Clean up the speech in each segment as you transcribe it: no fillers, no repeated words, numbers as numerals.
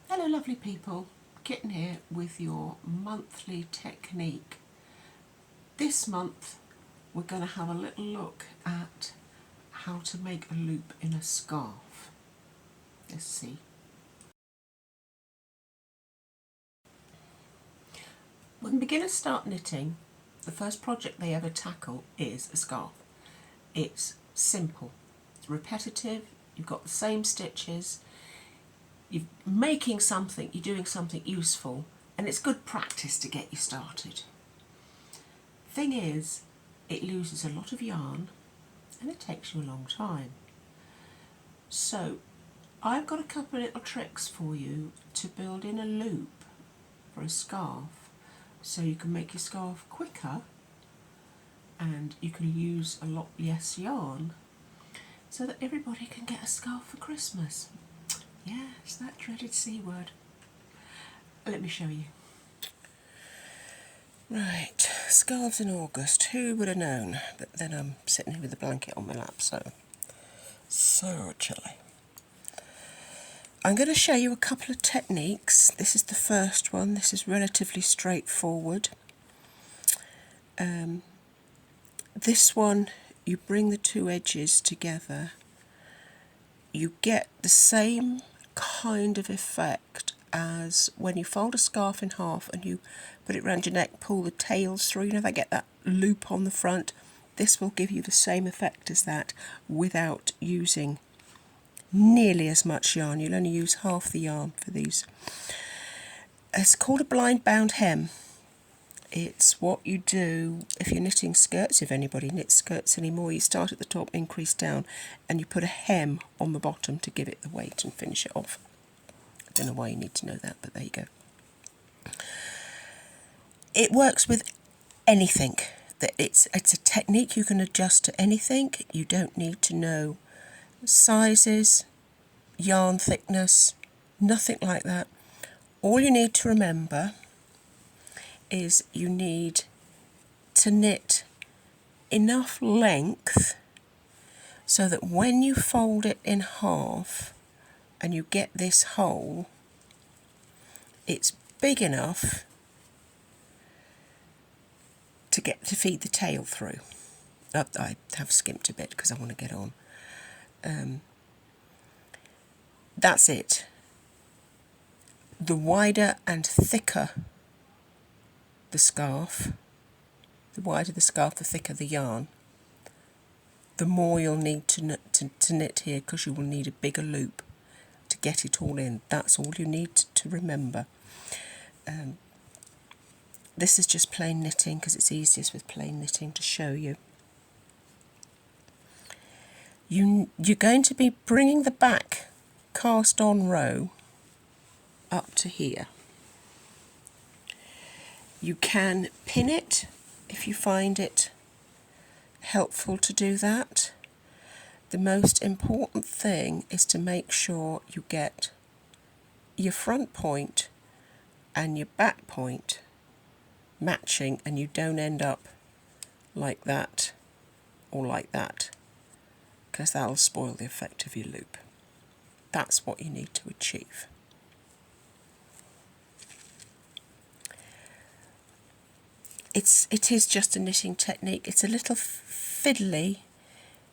Hello lovely people, Kitten here with your monthly technique. This month we're going to have a little look at how to make a loop in a scarf. Let's see. When beginners start knitting, the first project they ever tackle is a scarf. It's simple, it's repetitive, you've got the same stitches, you're making something, you're doing something useful, and it's good practice to get you started. Thing is, it loses a lot of yarn and it takes you a long time. So I've got a couple of little tricks for you to build in a loop for a scarf so you can make your scarf quicker and you can use a lot less yarn so that everybody can get a scarf for Christmas. Yes, that dreaded C word. Let me show you. Right, scarves in August, who would have known? But then I'm sitting here with a blanket on my lap, so chilly. I'm going to show you a couple of techniques. This is the first one. This is relatively straightforward. This one, you bring the two edges together, you get the same kind of effect as when you fold a scarf in half and you put it around your neck, pull the tails through, you know, they get that loop on the front. This will give you the same effect as that without using nearly as much yarn. You'll only use half the yarn for these. It's called a blind bound hem. It's what you do if you're knitting skirts. If anybody knits skirts anymore, you start at the top, increase down, and you put a hem on the bottom to give it the weight and finish it off. I don't know why you need to know that, but there you go. It works with anything. It's a technique you can adjust to anything. You don't need to know sizes, yarn thickness, nothing like that. All you need to remember is you need to knit enough length so that when you fold it in half and you get this hole, it's big enough to feed the tail through. I have skimped a bit because I want to get on. That's it. The wider and thicker the scarf, the wider the scarf, the thicker the yarn, the more you'll need to knit here, because you will need a bigger loop to get it all in. That's all you need to remember. This is just plain knitting because it's easiest with plain knitting to show you. You're going to be bringing the back cast on row up to here. You can pin it if you find it helpful to do that. The most important thing is to make sure you get your front point and your back point matching, and you don't end up like that or like that, because that'll spoil the effect of your loop. That's what you need to achieve. It is just a knitting technique. It's a little fiddly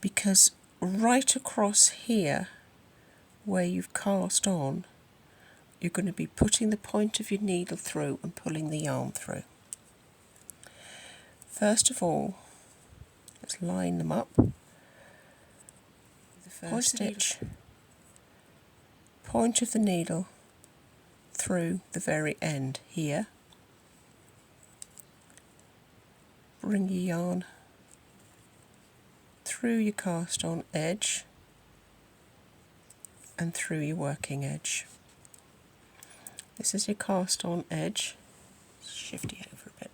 because right across here where you've cast on, you're going to be putting the point of your needle through and pulling the yarn through. First of all, let's line them up. The first stitch, point of the needle through the very end here. Bring your yarn through your cast on edge and through your working edge. This is your cast on edge. Shift it over a bit.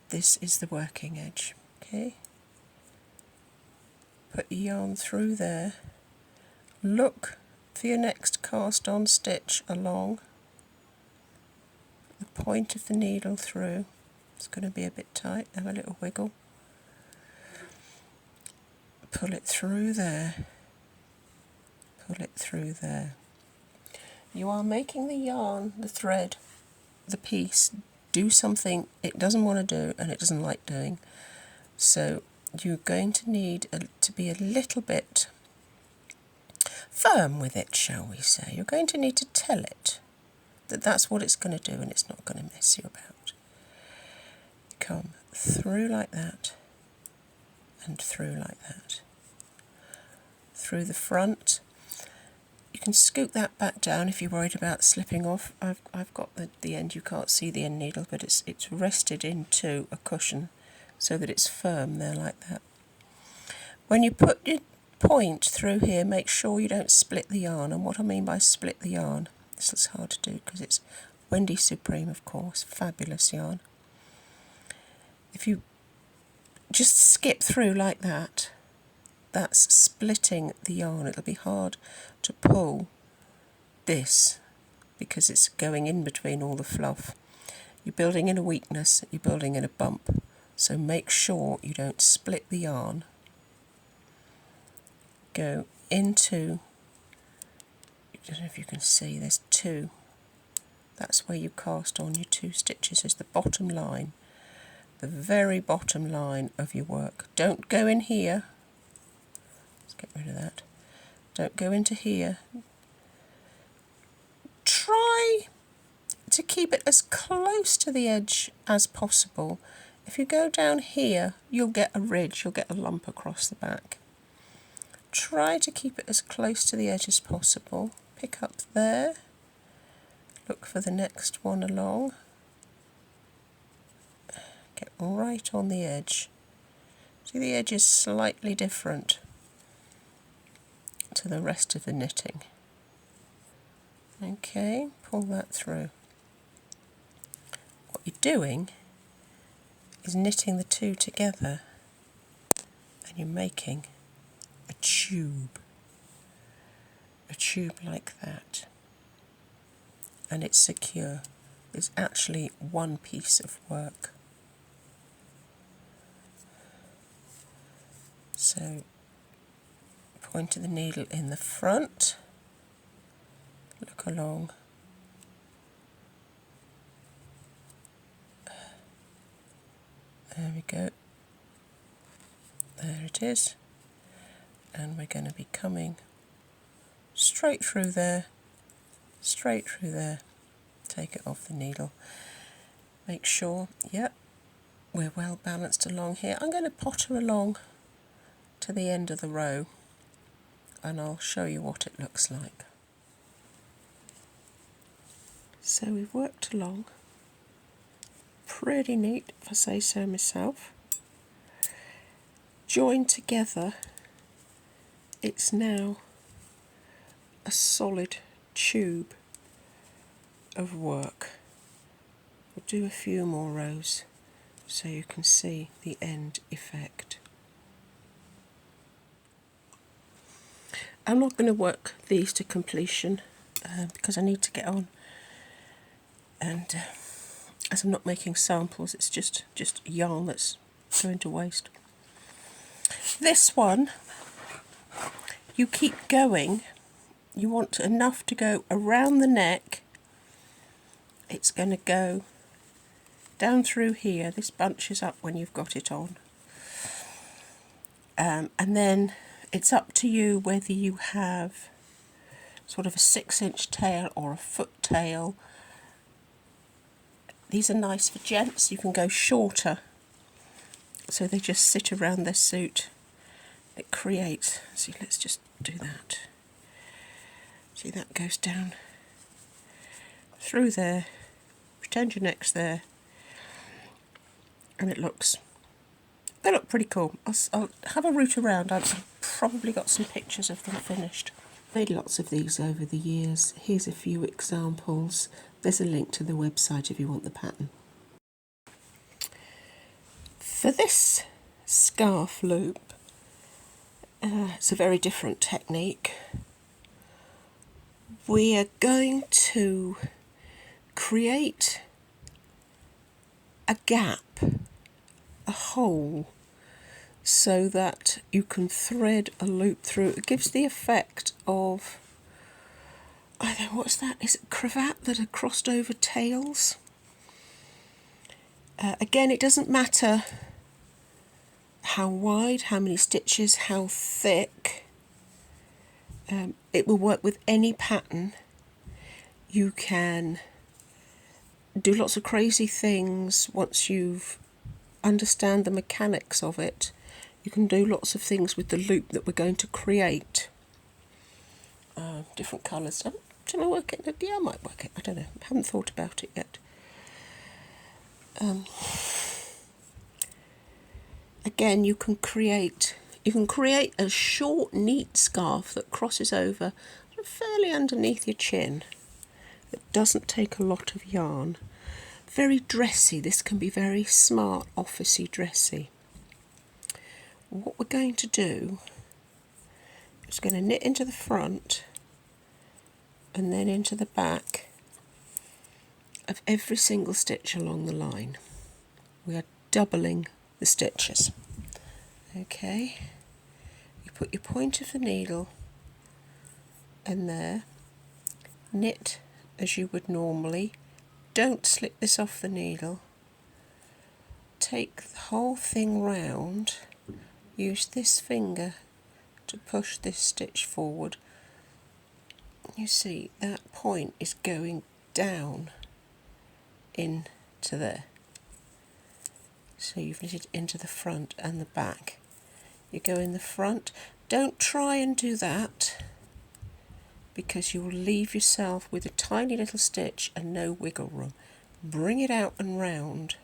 This is the working edge. Okay. Put your yarn through there. Look for your next cast on stitch along the point of the needle through. It's going to be a bit tight. Have a little wiggle. Pull it through there. Pull it through there. You are making the yarn, the thread, the piece, do something it doesn't want to do and it doesn't like doing. So you're going to need to be a little bit firm with it, shall we say. You're going to need to tell it that that's what it's going to do and it's not going to mess you about. Come through like that and through like that. Through the front. You can scoot that back down if you're worried about slipping off. I've got the end, you can't see the end needle, but it's rested into a cushion so that it's firm there like that. When you put your point through here, make sure you don't split the yarn. And what I mean by split the yarn, this is hard to do because it's Wendy Supreme, of course, fabulous yarn. If you just skip through like that, that's splitting the yarn. It'll be hard to pull this because it's going in between all the fluff. You're building in a weakness, you're building in a bump. So make sure you don't split the yarn. Go into, I don't know if you can see, there's two. That's where you cast on your 2 stitches as the bottom line, the very bottom line of your work. Don't go in here. Let's get rid of that. Don't go into here. Try to keep it as close to the edge as possible. If you go down here, you'll get a ridge, you'll get a lump across the back. Try to keep it as close to the edge as possible. Pick up there. Look for the next one along. Get right on the edge. See, the edge is slightly different to the rest of the knitting. Okay, pull that through. What you're doing is knitting the two together and you're making a tube like that, and it's secure. It's actually one piece of work. So point of the needle in the front, look along, there we go, there it is, and we're going to be coming straight through there, take it off the needle. Make sure, yep, we're well balanced along here. I'm going to potter along to the end of the row and I'll show you what it looks like. So we've worked along, pretty neat if I say so myself. Joined together, it's now a solid tube of work. We'll do a few more rows so you can see the end effect. I'm not going to work these to completion because I need to get on, and as I'm not making samples, it's just yarn that's going to waste. This one, you keep going. You want enough to go around the neck. It's going to go down through here. This bunches up when you've got it on. And then it's up to you whether you have sort of a 6-inch tail or a foot tail. These are nice for gents. You can go shorter, so they just sit around their suit. It creates, see, let's just do that. See, that goes down through there, pretend your neck's there, and they look pretty cool. I'll have a route around. I've probably got some pictures of them finished. Made lots of these over the years. Here's a few examples. There's a link to the website if you want the pattern. For this scarf loop, it's a very different technique. We are going to create a gap, a hole, so that you can thread a loop through. It gives the effect of I don't know, what's that? Is it cravat that are crossed over tails? Again, it doesn't matter how wide, how many stitches, how thick. It will work with any pattern. You can do lots of crazy things once you've understand the mechanics of it. You can do lots of things with the loop that we're going to create. Different colours. Shall I work it? Yeah, I might work it. I don't know. I haven't thought about it yet. Again, you can create a short, neat scarf that crosses over fairly underneath your chin. It doesn't take a lot of yarn. Very dressy. This can be very smart, officey dressy. What we're going to do is going to knit into the front and then into the back of every single stitch along the line. We are doubling the stitches. Okay, you put your point of the needle in there, knit as you would normally, don't slip this off the needle, take the whole thing round, use this finger to push this stitch forward. You see that point is going down into there. So you've knitted into the front and the back. You go in the front. Don't try and do that because you will leave yourself with a tiny little stitch and no wiggle room. Bring it out and round.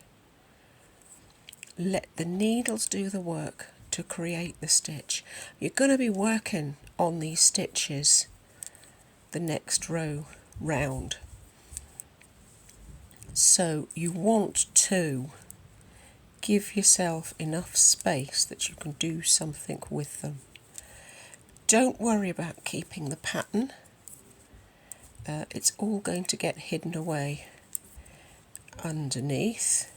Let the needles do the work to create the stitch. You're going to be working on these stitches the next row round. So you want to give yourself enough space that you can do something with them. Don't worry about keeping the pattern. It's all going to get hidden away underneath.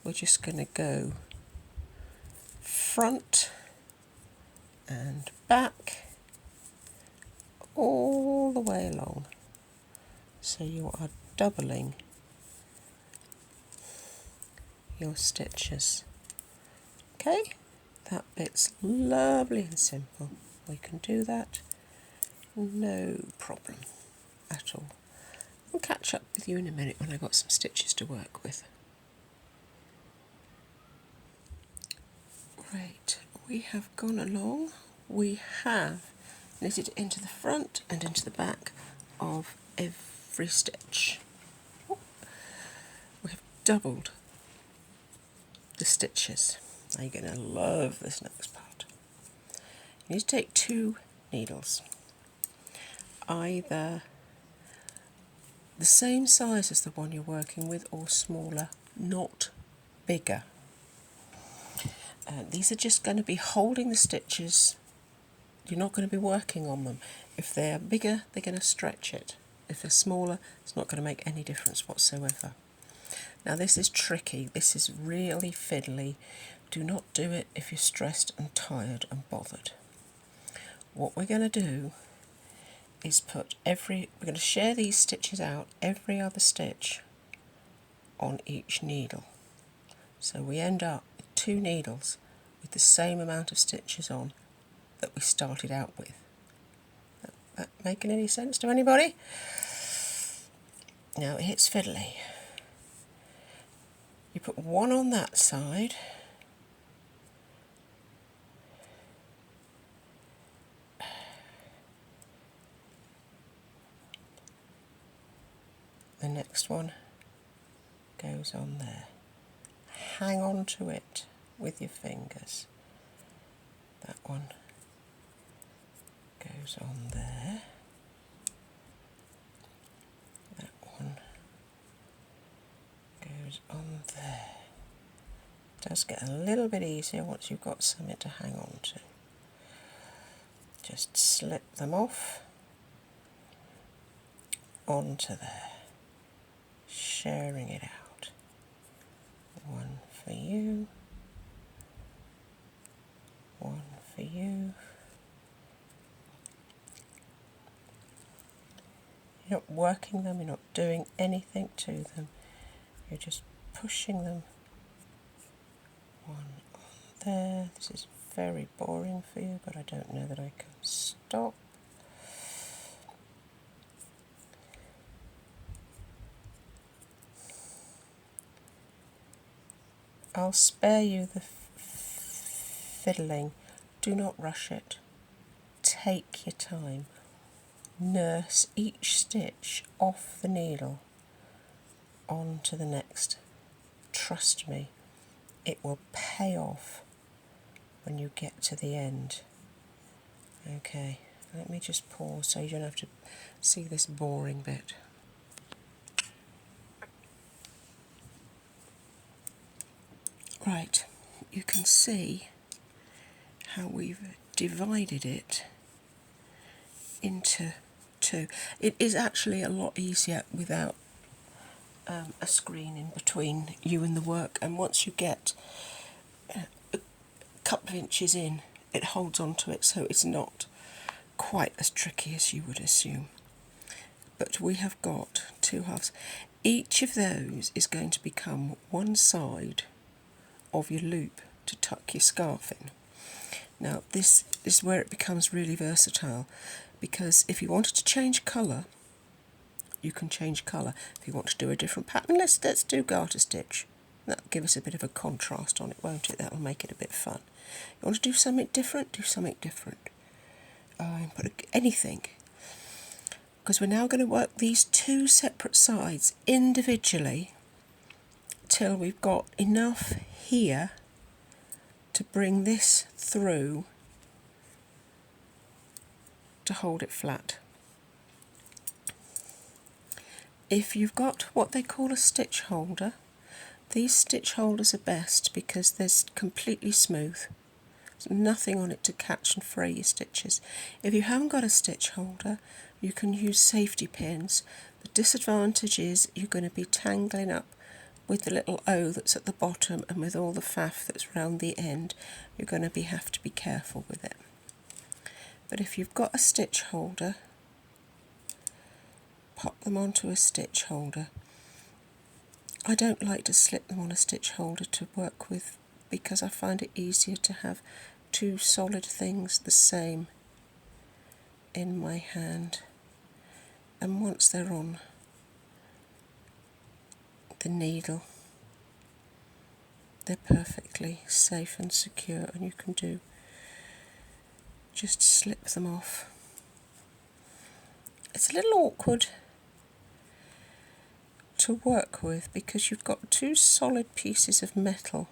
We're just going to go front and back all the way along. So you are doubling your stitches. Okay, that bit's lovely and simple. We can do that, no problem at all. I'll catch up with you in a minute when I've got some stitches to work with. Right, we have gone along. We have knitted into the front and into the back of every stitch. We have doubled the stitches. Now you're going to love this next part. You need to take 2 needles, either the same size as the one you're working with or smaller, not bigger. These are just going to be holding the stitches. You're not going to be working on them. If they're bigger, they're going to stretch it. If they're smaller, it's not going to make any difference whatsoever. Now this is tricky, this is really fiddly. Do not do it if you're stressed and tired and bothered. What we're going to do is we're going to share these stitches out, every other stitch on each needle. So we end up with 2 needles with the same amount of stitches on that we started out with. That making any sense to anybody? Now it's fiddly. You put 1 on that side, the next one goes on there. Hang on to it with your fingers. That one goes on there. That one goes on there. It does get a little bit easier once you've got something to hang on to. Just slip them off onto there, sharing it out. 1 for you, 1 for you, You're not working them, you're not doing anything to them. You're just pushing them one on there. This is very boring for you, but I don't know that I can stop. I'll spare you the fiddling. Do not rush it. Take your time. Nurse each stitch off the needle onto the next. Trust me, it will pay off when you get to the end. Okay, let me just pause so you don't have to see this boring bit. Right, you can see how we've divided it into two. It is actually a lot easier without a screen in between you and the work, and once you get a couple of inches in, it holds onto it, so it's not quite as tricky as you would assume. But we have got two halves. Each of those is going to become one side of your loop to tuck your scarf in. Now this is where it becomes really versatile, because if you wanted to change colour, you can change colour. If you want to do a different pattern, let's do garter stitch. That'll give us a bit of a contrast on it, won't it? That'll make it a bit fun. You want to do something different? Do something different. But anything. Because we're now going to work these two separate sides individually till we've got enough here to bring this through to hold it flat. If you've got what they call a stitch holder, these stitch holders are best because they're completely smooth. There's nothing on it to catch and fray your stitches. If you haven't got a stitch holder, you can use safety pins. The disadvantage is you're going to be tangling up with the little O that's at the bottom and with all the faff that's round the end. You're going to have to be careful with it. But if you've got a stitch holder, pop them onto a stitch holder. I don't like to slip them on a stitch holder to work with because I find it easier to have two solid things the same in my hand. And once they're on the needle, they're perfectly safe and secure, and you can just slip them off. It's a little awkward to work with because you've got two solid pieces of metal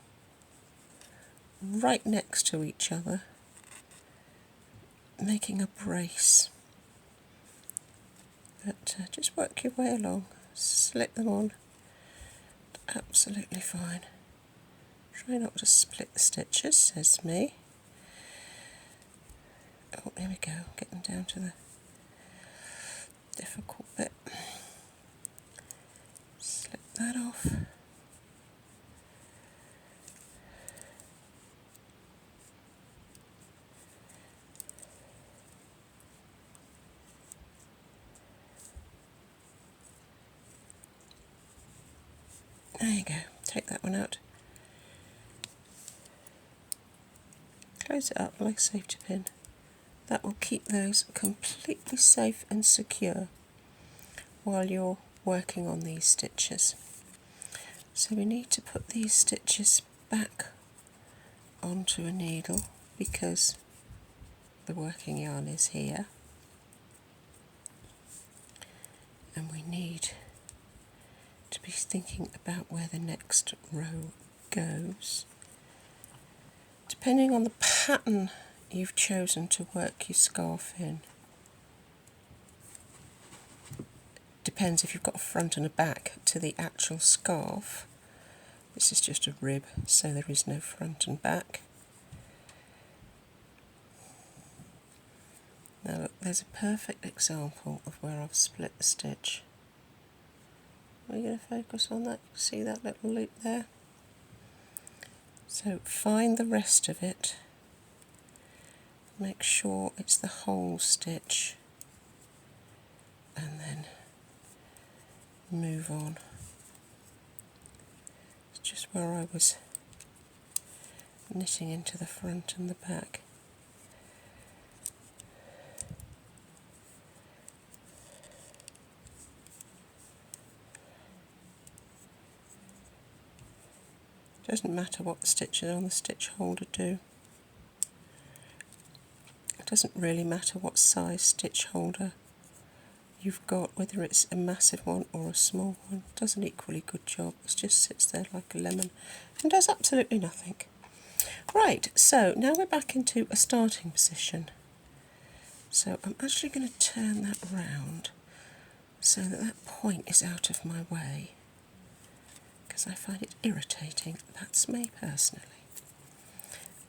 right next to each other, making a brace. But just work your way along, slip them on, absolutely fine. Try not to split the stitches, says me. Oh, here we go, getting down to the difficult bit. Slip that off. There you go, take that one out. Close it up like a safety pin. That will keep those completely safe and secure while you're working on these stitches. So we need to put these stitches back onto a needle because the working yarn is here, and we need to be thinking about where the next row goes. Depending on the pattern you've chosen to work your scarf in, depends if you've got a front and a back to the actual scarf. This is just a rib, so there is no front and back. Now look, there's a perfect example of where I've split the stitch. Are you going to focus on that? See that little loop there? So find the rest of it. Make sure it's the whole stitch, and then move on. It's just where I was knitting into the front and the back. Doesn't matter what the stitches on the stitch holder do. It doesn't really matter what size stitch holder you've got, whether it's a massive one or a small one. It does an equally good job. It just sits there like a lemon and does absolutely nothing. Right, so now we're back into a starting position. So I'm actually going to turn that round so that that point is out of my way, because I find it irritating. That's me personally.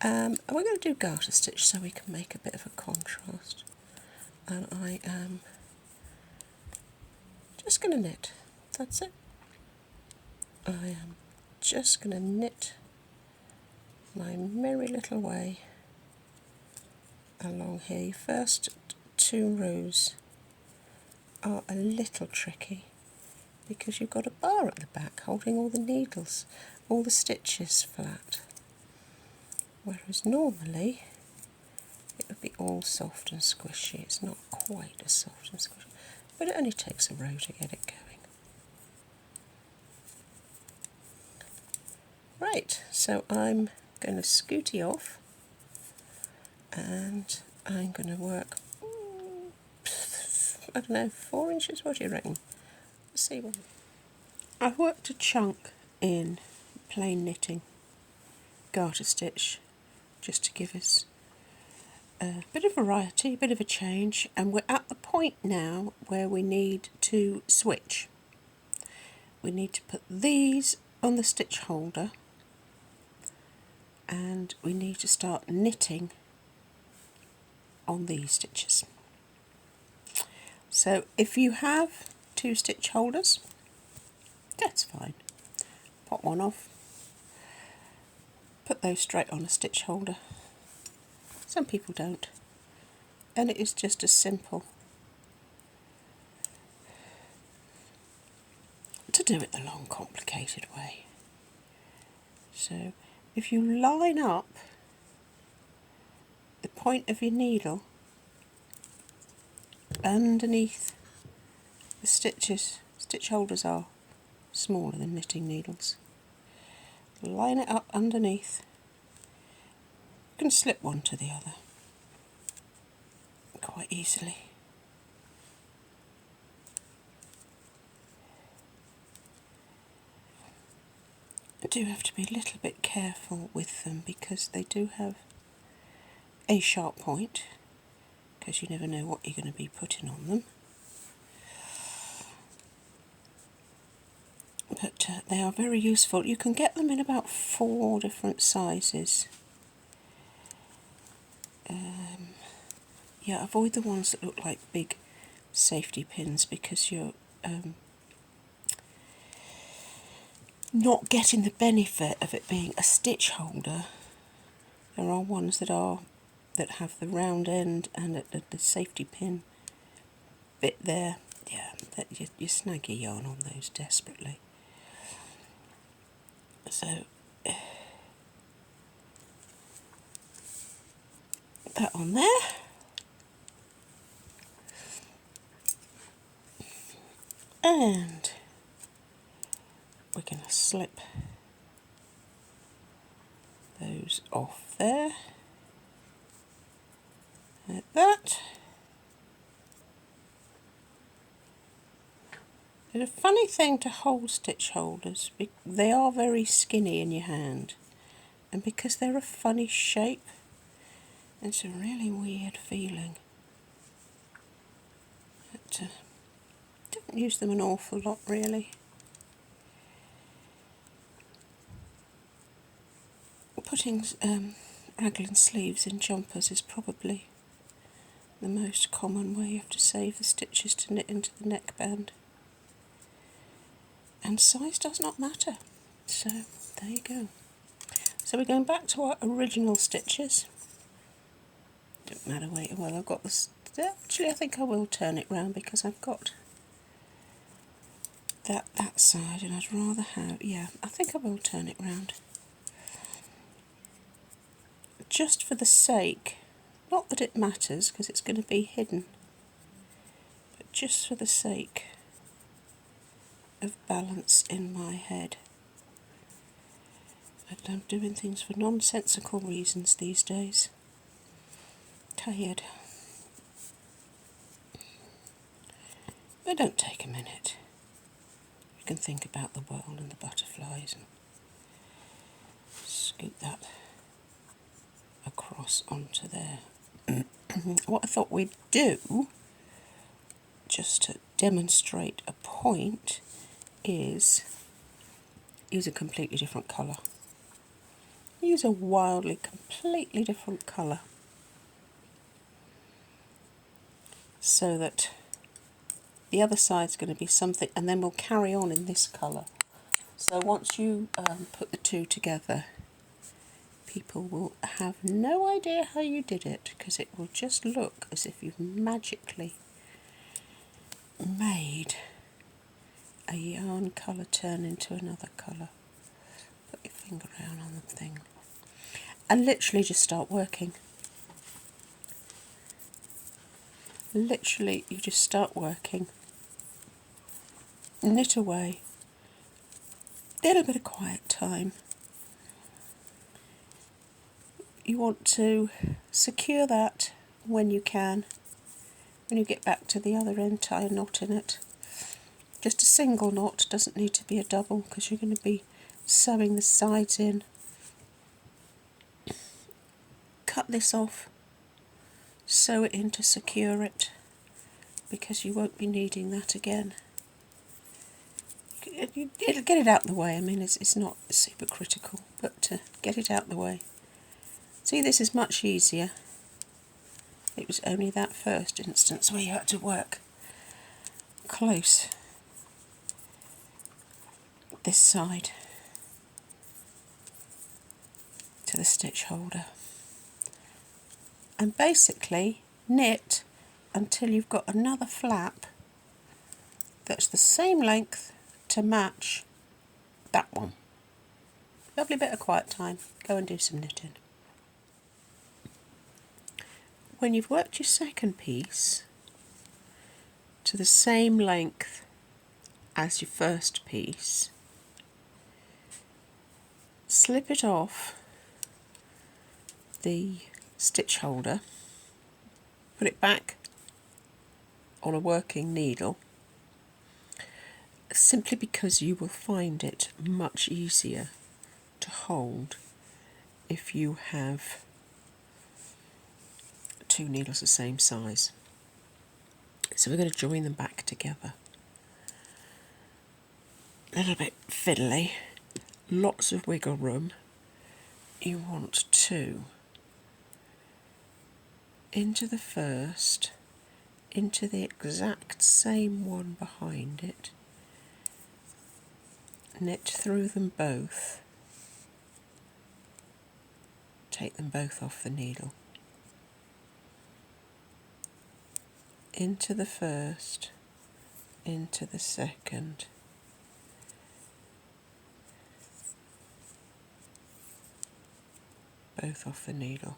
And we're going to do garter stitch so we can make a bit of a contrast. And I am just going to knit. That's it. I am just going to knit my merry little way along here. First 2 rows are a little tricky because you've got a bar at the back holding all the needles, all the stitches flat, whereas normally it would be all soft and squishy. It's not quite as soft and squishy, but it only takes a row to get it going. Right, so I'm going to scooty off and I'm going to work, I don't know, 4 inches, what do you reckon? Let's see. I've worked a chunk in plain knitting garter stitch just to give us a bit of variety, a bit of a change, and we're at the point now where we need to switch. We need to put these on the stitch holder and we need to start knitting on these stitches. So if you have 2 stitch holders, that's fine. Pop one off, put those straight on a stitch holder. Some people don't, and it is just as simple to do it the long complicated way. So if you line up the point of your needle underneath the stitches, stitch holders are smaller than knitting needles, line it up underneath. You can slip one to the other quite easily. You do have to be a little bit careful with them because they do have a sharp point, because you never know what you're going to be putting on them. But they are very useful. You can get them in about 4 different sizes. Yeah, avoid the ones that look like big safety pins because you're not getting the benefit of it being a stitch holder. There are ones that have the round end and the safety pin bit there. Yeah, you snag your yarn on those desperately. So that on there. And we're going to slip those off there, like that. It's a funny thing to hold stitch holders. They are very skinny in your hand, and because they're a funny shape, it's a really weird feeling. But, don't use them an awful lot really. Putting raglan sleeves in jumpers is probably the most common way you have to save the stitches to knit into the neckband. And size does not matter. So there you go. So we're going back to our original stitches. Don't matter well, I've got this. Actually, I think I will turn it round because I've got that side, and I'd rather have, yeah, I think I will turn it round. Just for the sake, not that it matters because it's going to be hidden, but just for the sake of balance in my head. I'm doing things for nonsensical reasons these days. Tired. They don't take a minute. You can think about the world and the butterflies and scoop that across onto there. What I thought we'd do, just to demonstrate a point, is use a completely different colour. Use a wildly, completely different colour, so that the other side's going to be something, and then we'll carry on in this colour. So once you put the two together, people will have no idea how you did it, because it will just look as if you've magically made a yarn colour turn into another colour. Put your finger down on the thing and literally just start working. Literally, you just start working. Knit away. Little bit of quiet time. You want to secure that when you can. When you get back to the other end, tie a knot in it. Just a single knot, doesn't need to be a double, because you're going to be sewing the sides in. Cut this off, sew it in to secure it, because you won't be needing that again. Get it out of the way. I mean, it's not super critical, but get it out of the way. See, this is much easier. It was only that first instance where you had to work close this side to the stitch holder. And basically knit until you've got another flap that's the same length to match that one. Lovely bit of quiet time. Go and do some knitting. When you've worked your second piece to the same length as your first piece, slip it off the stitch holder, put it back on a working needle, simply because you will find it much easier to hold if you have two needles the same size. So we're going to join them back together. A little bit fiddly, lots of wiggle room. You want to into the first, into the exact same one behind it, knit through them both, take them both off the needle, into the first, into the second, both off the needle.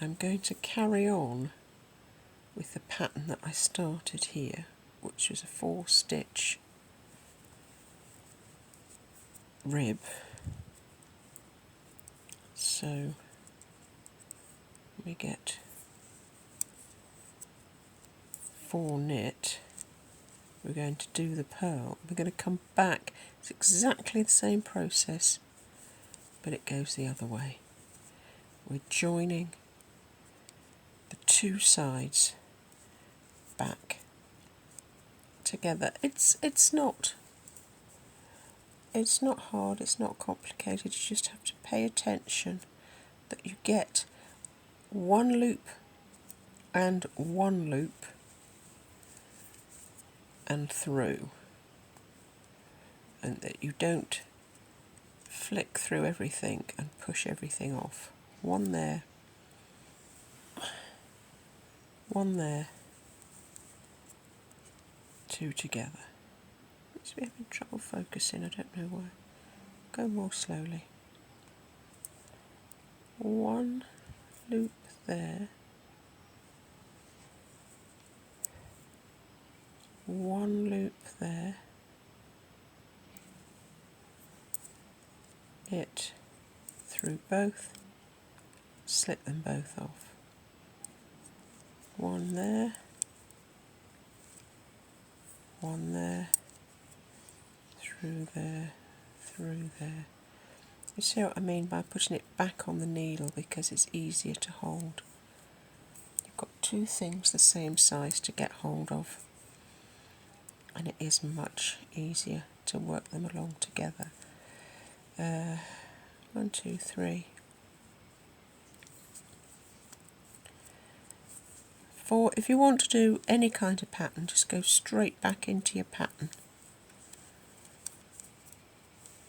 I'm going to carry on with the pattern that I started here, which was a 4-stitch rib. So we get 4 knit. We're going to do the purl. We're going to come back. It's exactly the same process, but it goes the other way. We're joining the two sides back together. It's not hard, it's not complicated. You just have to pay attention that you get one loop and one loop and through, and that you don't flick through everything and push everything off. One there, two together. Let's be having trouble focusing, I don't know why. Go more slowly. One loop there, one loop there, it through both, slip them both off. One there, one there, through there, through there. You see what I mean by putting it back on the needle because it's easier to hold. You've got two things the same size to get hold of, and it is much easier to work them along together. 1, 2, 3, 4. If you want to do any kind of pattern, just go straight back into your pattern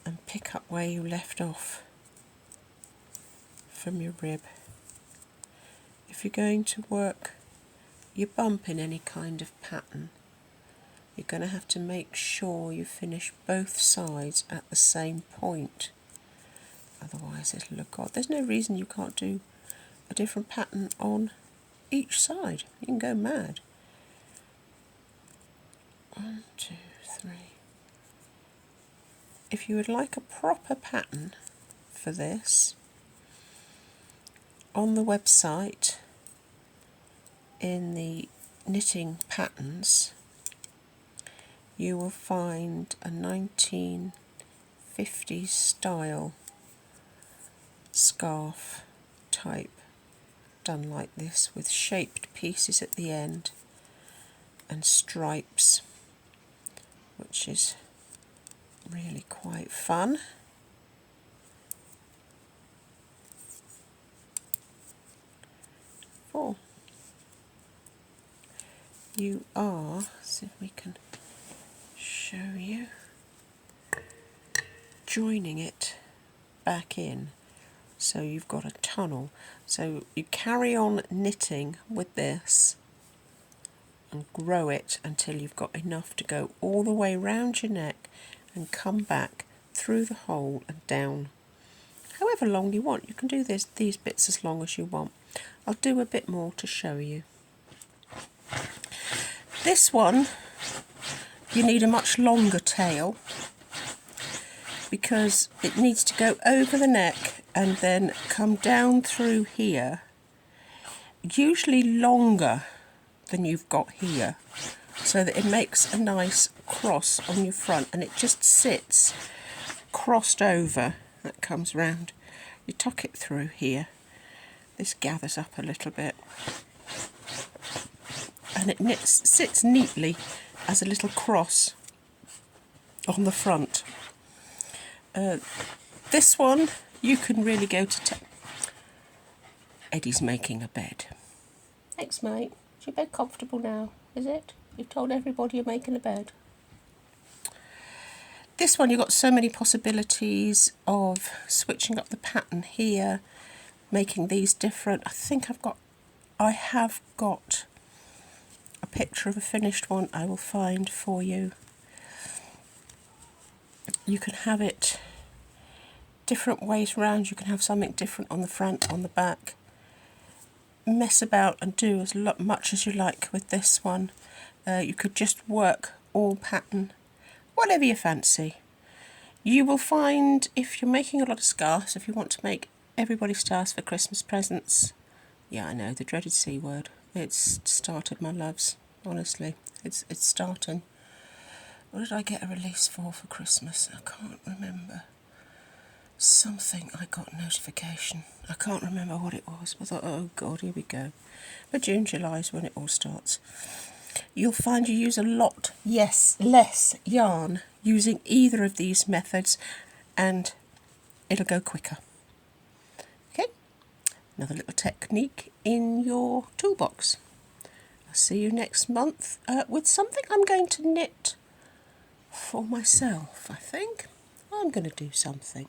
and pick up where you left off from your rib. If you're going to work your bump in any kind of pattern, you're going to have to make sure you finish both sides at the same point. Otherwise it'll look odd. There's no reason you can't do a different pattern on each side. You can go mad. 1, 2, 3. If you would like a proper pattern for this, on the website, in the knitting patterns, you will find a 1950s style scarf type done like this with shaped pieces at the end and stripes, which is really quite fun. Oh, you are, see if we can show you, joining it back in, so you've got a tunnel. So you carry on knitting with this and grow it until you've got enough to go all the way round your neck and come back through the hole and down. However long you want, you can do these bits as long as you want. I'll do a bit more to show you. This one, you need a much longer tail because it needs to go over the neck and then come down through here, usually longer than you've got here, so that it makes a nice cross on your front and it just sits crossed over. That comes round. You tuck it through here. This gathers up a little bit and it sits neatly as a little cross on the front. This one you can really go to Eddie's making a bed. Thanks, mate. Is your bed comfortable now, is it? You've told everybody you're making a bed. This one, you've got so many possibilities of switching up the pattern here, making these different. I have got a picture of a finished one I will find for you. You can have it different ways round. You can have something different on the front, on the back. Mess about and do as much as you like with this one. You could just work all pattern, whatever you fancy. You will find, if you're making a lot of scarves, if you want to make everybody stars for Christmas presents, yeah, I know, the dreaded C word, it's started, my loves, honestly, it's starting. What did I get a release for Christmas? I can't remember. Something, I got a notification. I can't remember what it was. I thought, oh God, here we go. But June, July is when it all starts. You'll find you use a lot, yes, less yarn using either of these methods and it'll go quicker. Okay, another little technique in your toolbox. I'll see you next month with something I'm going to knit for myself, I think. I'm going to do something.